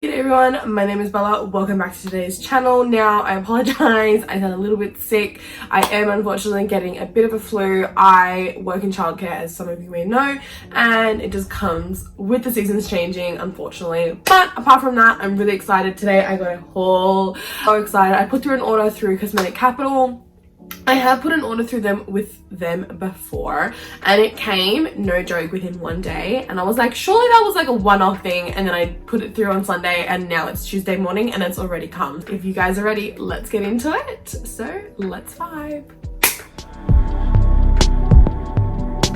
Hey everyone, my name is Bella. Welcome back to today's channel. Now, I apologize, I sound a little bit sick. I am unfortunately getting a bit of a flu. I work in childcare, as some of you may know, and it just comes with the seasons changing, unfortunately. But apart from that, I'm really excited. Today I got a haul. So excited. I put through an order through Cosmetic Capital. I have put an order through them with them before, and it came, no joke, within one day, and I was like, surely that was like a one-off thing, and then I put it through on Sunday, and now it's Tuesday morning and it's already come. If you guys are ready, let's get into it. So let's vibe.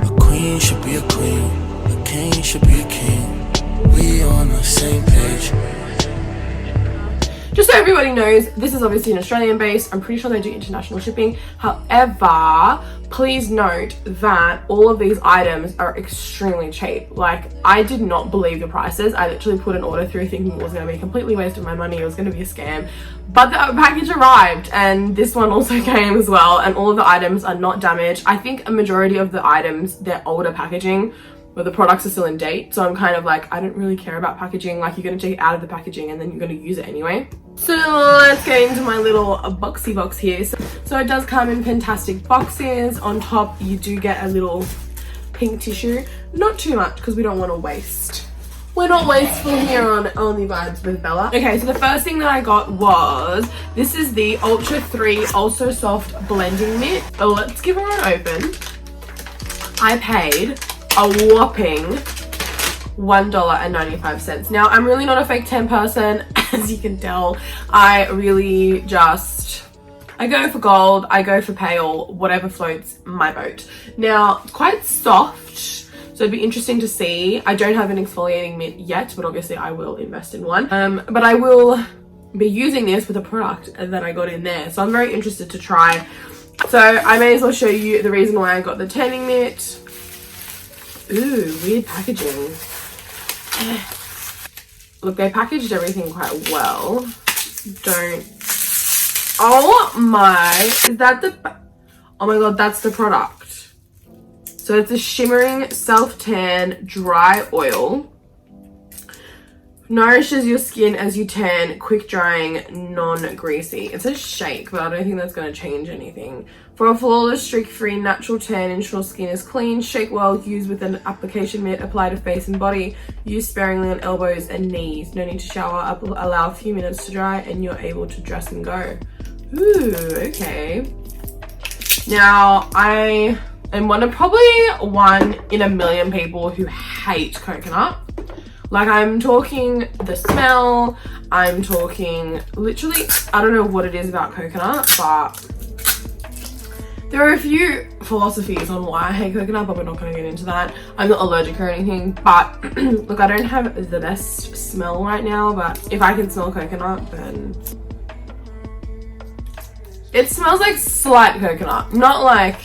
A queen should be a queen, a king should be a king. We on the same page. Just so everybody knows, this is obviously an Australian base. I'm pretty sure they do international shipping. However, please note that all of these items are extremely cheap. Like, I did not believe the prices. I literally put an order through thinking it was going to be a completely waste of my money. It was going to be a scam. But the package arrived, and this one also came as well. And all of the items are not damaged. I think a majority of the items, they're older packaging, but the products are still in date. So I'm kind of like, I don't really care about packaging. Like, you're going to take it out of the packaging and then you're going to use it anyway. So let's get into my little boxy box here. So it does come in fantastic boxes. On top, you do get a little pink tissue. Not too much because we don't want to waste. We're not wasteful here on Only Vibes with Bella. Okay, so the first thing that I got was, this is the Ultra 3 Also Soft Blending Mitt. So let's give her an open. I paid a whopping $1.95. Now, I'm really not a fake 10 person, as you can tell. I really just, I go for gold, I go for pale, whatever floats my boat. Now, it's quite soft, so it'd be interesting to see. I don't have an exfoliating mitt yet, but obviously I will invest in one. But I will be using this with a product that I got in there, so I'm very interested to try. So I may as well show you the reason why I got the tanning mitt. Ooh, weird packaging. Look, they packaged everything quite well. Oh my, is that the, oh my god, that's the product. So it's a shimmering self-tan dry oil. Nourishes your skin as you tan, quick drying, non-greasy. It says shake, but I don't think that's going to change anything. For a flawless, streak-free, natural tan, ensure skin is clean. Shake well, use with an application mitt, apply to face and body. Use sparingly on elbows and knees. No need to shower, allow a few minutes to dry, and you're able to dress and go. Ooh, okay. Now, I am probably one in a million people who hate coconut. Like, I'm talking the smell, I'm talking literally, I don't know what it is about coconut, but there are a few philosophies on why I hate coconut, but we're not going to get into that. I'm not allergic or anything, but look, I don't have the best smell right now, but if I can smell coconut, then it smells like slight coconut, not like,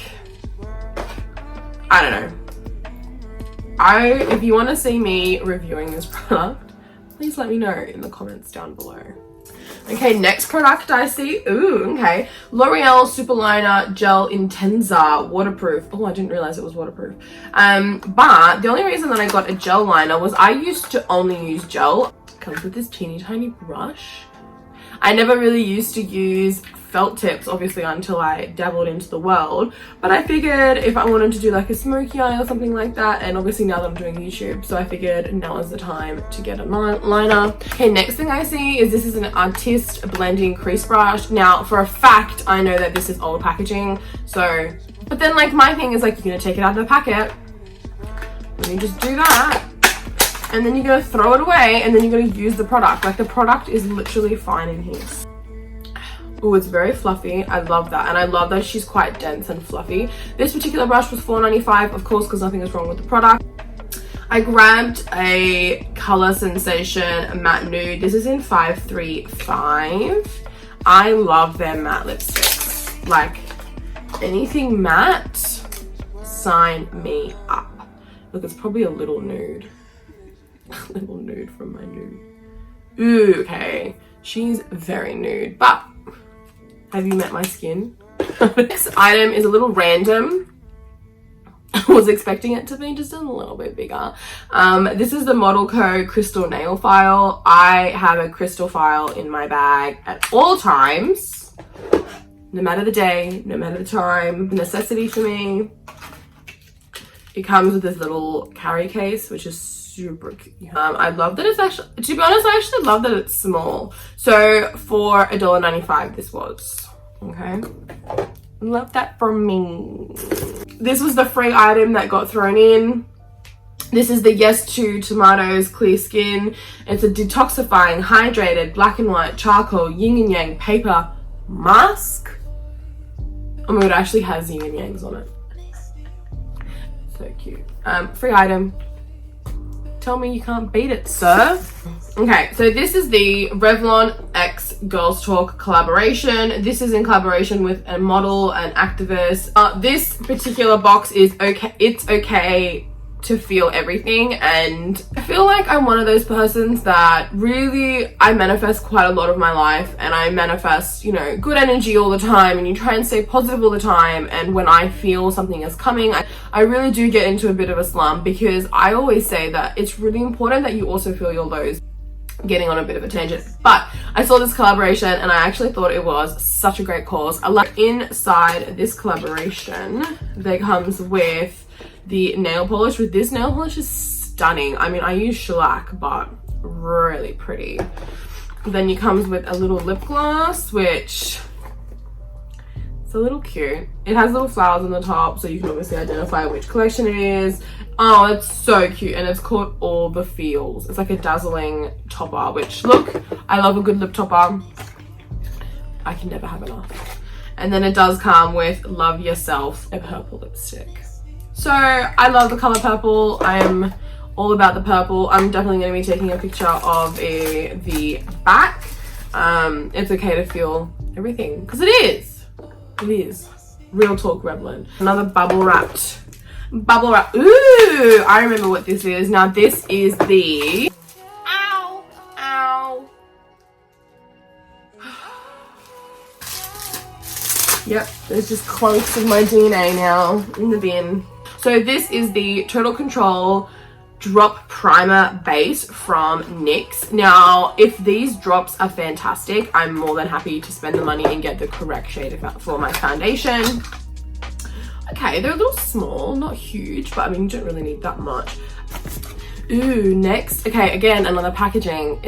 I don't know. If you want to see me reviewing this product, please let me know in the comments down below. Okay, next product I see. Ooh, okay. L'Oreal Super Liner Gel Intensa Waterproof. Oh, I didn't realize it was waterproof. But the only reason that I got a gel liner was I used to only use gel. It comes with this teeny tiny brush. I never really used to use felt tips, obviously, until I dabbled into the world, but I figured if I wanted to do like a smoky eye or something like that, and obviously now that I'm doing YouTube, so I figured now is the time to get a liner. Okay, next thing I see is this is an Artist Blending Crease Brush. Now, for a fact, I know that this is old packaging, so, but then like my thing is like, you're gonna take it out of the packet, and you just do that, and then you're gonna throw it away, and then you're gonna use the product. Like, the product is literally fine in here. Oh, it's very fluffy. I love that. And I love that she's quite dense and fluffy. This particular brush was $4.95, of course, because nothing is wrong with the product. I grabbed a Color Sensation Matte Nude. This is in 535. I love their matte lipsticks. Like, anything matte, sign me up. Look, it's probably a little nude. A little nude from my nude. Ooh, okay. She's very nude, but have you met my skin? Next item is a little random. was expecting it to be just a little bit bigger. This is the Model Co crystal nail file. I have a crystal file in my bag at all times, no matter the day, no matter the time. Necessity for me. It comes with this little carry case, which is super cute. I love that it's actually, to be honest, I actually love that it's small. So for $1.95 this was, okay? Love that for me. This was the free item that got thrown in. This is the Yes to Tomatoes Clear Skin. It's a detoxifying, hydrated, black and white, charcoal, yin and yang paper mask. Oh my god, it actually has yin and yangs on it. So cute. Free item. Tell me you can't beat it, sir. Okay, so this is the Revlon X Girls Talk collaboration. This is in collaboration with a model and activist. This particular box is okay. It's okay to feel everything, and I feel like I'm one of those persons that really, I manifest quite a lot of my life, and I manifest, you know, good energy all the time, and you try and stay positive all the time. And when I feel something is coming, I really do get into a bit of a slump, because I always say that it's really important that you also feel your lows. Getting on a bit of a tangent, but I saw this collaboration and I actually thought it was such a great cause. I like inside this collaboration that comes with the nail polish. With this nail polish is stunning. I mean, I use shellac, but really pretty. Then it comes with a little lip gloss, which it's a little cute. It has little flowers on the top, so you can obviously identify which collection it is. Oh, it's so cute, and it's called All the Feels. It's like a dazzling topper, which, look, I love a good lip topper. I can never have enough. And then it does come with Love Yourself, a purple lipstick. So I love the color purple. I am all about the purple. I'm definitely going to be taking a picture of the back. It's okay to feel everything, because it is. It is. Real talk, Revlon. Another bubble wrap. Ooh, I remember what this is. Now this is the ow. Yep, there's just clunks of my DNA now in the bin. So this is the Total Control Drop Primer Base from NYX. Now, if these drops are fantastic, I'm more than happy to spend the money and get the correct shade for my foundation. Okay, they're a little small, not huge, but I mean, you don't really need that much. Ooh, next. Okay, again, another packaging.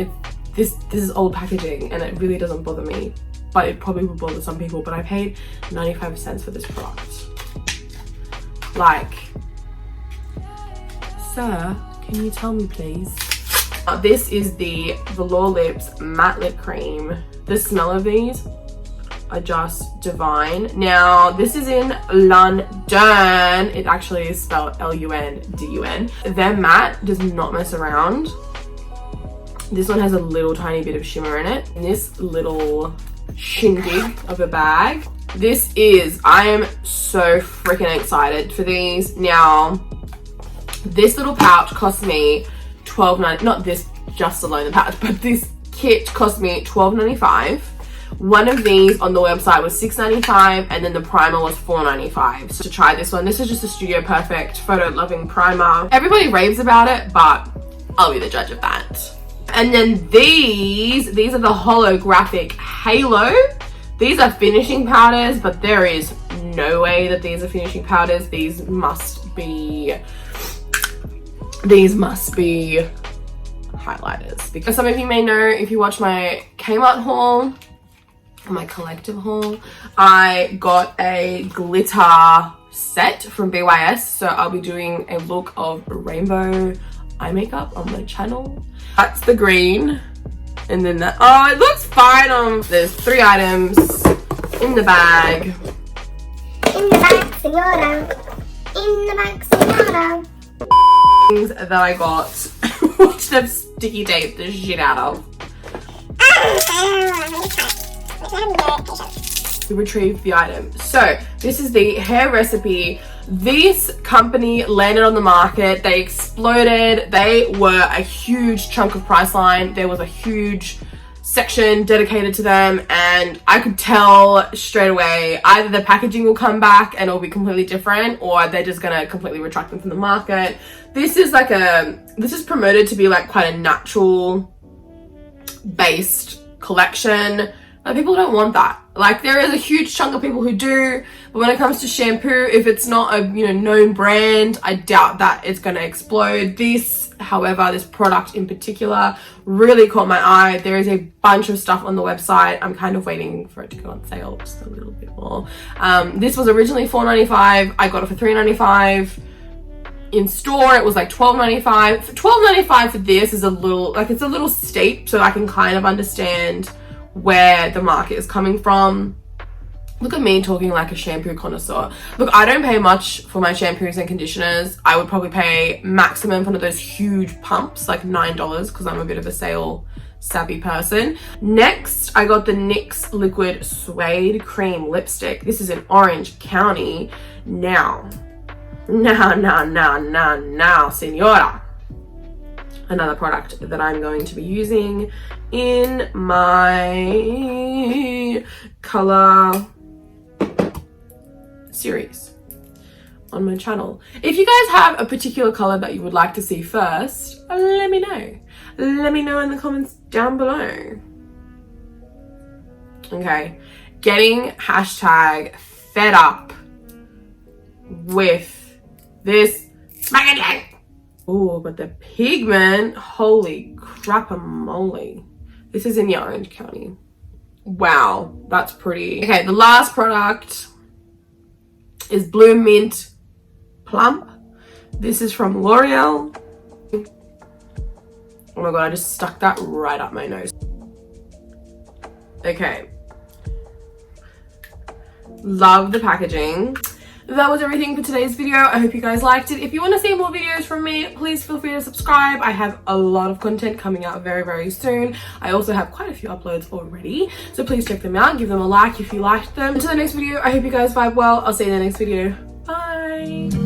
This is old packaging, and it really doesn't bother me, but it probably would bother some people. But I paid 95 cents for this product. Like, sir, can you tell me please? This is the Velour Lips Matte Lip Cream. The smell of these are just divine. Now, this is in London. It actually is spelled L-U-N-D-U-N. Their matte does not mess around. This one has a little tiny bit of shimmer in it. And this little shindig of a bag. This is, I am so freaking excited for these. Now, this little pouch cost me $12.95. Not this, just alone the pouch, but this kit cost me $12.95. One of these on the website was $6.95, and then the primer was $4.95. So to try this one, this is just a Studio Perfect photo loving primer. Everybody raves about it, but I'll be the judge of that. And then these are the holographic halo. These are finishing powders, but there is no way that these are finishing powders. These must be highlighters. Because some of you may know, if you watch my Kmart haul, my collective haul, I got a glitter set from BYS, so I'll be doing a look of rainbow eye makeup on my channel. That's the green, and then that, oh, it looks fine. There's 3 items in the bag. In the bag, senora. In the bag, senora. Things that I got, which they've sticky taped the shit out of. To retrieve the item. So this is the hair recipe. This company landed on the market. They exploded. They were a huge chunk of Priceline. There was a huge section dedicated to them, and I could tell straight away either the packaging will come back and it'll be completely different, or they're just gonna completely retract them from the market. This is promoted to be like quite a natural based collection. Like, people don't want that. Like, there is a huge chunk of people who do, but when it comes to shampoo, if it's not a, you know, known brand, I doubt that it's going to explode. This, however, this product in particular really caught my eye. There is a bunch of stuff on the website. I'm kind of waiting for it to go on sale just a little bit more. This was originally $4.95. I got it for $3.95. In store it was like $12.95. $12.95 for this is a little, like, it's a little steep, so I can kind of understand where the market is coming from. Look at me talking like a shampoo connoisseur. Look, I don't pay much for my shampoos and conditioners. I would probably pay maximum for one of those huge pumps, like $9, because I'm a bit of a sale savvy person. Next, I got the NYX Liquid Suede Cream Lipstick. This is in Orange County. Now, senora. Another product that I'm going to be using in my color series on my channel. If you guys have a particular color that you would like to see first, let me know. Let me know in the comments down below. Okay, getting hashtag fed up with this packaging. Oh, but the pigment, holy crap-a-moly. This is in the Orange County. Wow, that's pretty. Okay, the last product is Blue Mint Plump. This is from L'Oreal. Oh my god, I just stuck that right up my nose. Okay. Love the packaging. That was everything for today's video. I hope you guys liked it. If you want to see more videos from me, please feel free to subscribe. I have a lot of content coming out very, very soon. I also have quite a few uploads already, so please check them out. Give them a like if you liked them. Until the next video, I hope you guys vibe well. I'll see you in the next video. Bye.